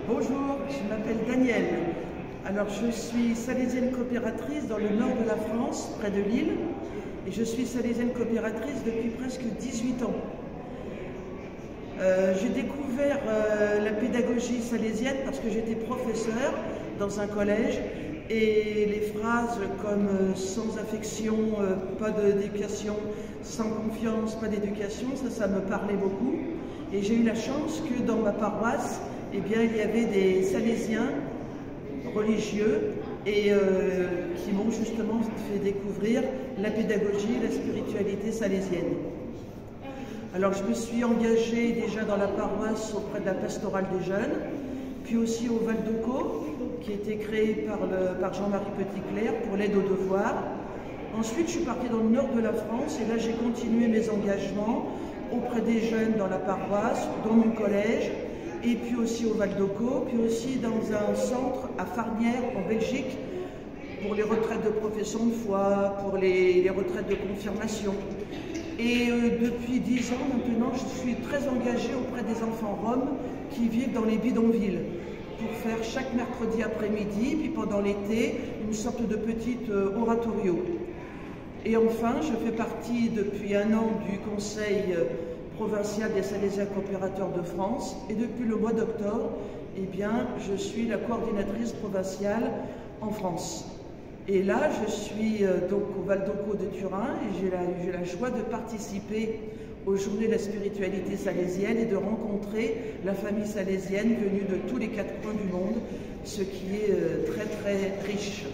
Bonjour, je m'appelle Danielle. Alors je suis salésienne coopératrice dans le nord de la France, près de Lille, et je suis salésienne coopératrice depuis presque 18 ans. J'ai découvert la pédagogie salésienne parce que j'étais professeure dans un collège et les phrases comme sans affection, pas d'éducation, sans confiance, pas d'éducation, ça me parlait beaucoup. Et j'ai eu la chance que dans ma paroisse, eh bien, il y avait des salésiens religieux et qui m'ont justement fait découvrir la pédagogie et la spiritualité salésienne. Alors je me suis engagée déjà dans la paroisse auprès de la pastorale des jeunes, puis aussi au Val de Caux, qui a été créé par Jean-Marie Petitclerc pour l'aide aux devoirs. Ensuite je suis partie dans le nord de la France et là j'ai continué mes engagements auprès des jeunes dans la paroisse, dans mon collège, et puis aussi au Val de Caux, puis aussi dans un centre à Farnières en Belgique pour les retraites de profession de foi, pour les retraites de confirmation. Et depuis 10 ans maintenant, je suis très engagée auprès des enfants roms qui vivent dans les bidonvilles pour faire chaque mercredi après-midi, puis pendant l'été, une sorte de petit oratorio. Et enfin, je fais partie depuis 1 an du conseil provincial des Salésiens coopérateurs de France et depuis le mois d'octobre, eh bien, je suis la coordinatrice provinciale en France. Et là, je suis donc au Val de Caux de Turin et j'ai la joie de participer aux Journées de la spiritualité salésienne et de rencontrer la famille salésienne venue de tous les 4 coins du monde, ce qui est très très riche.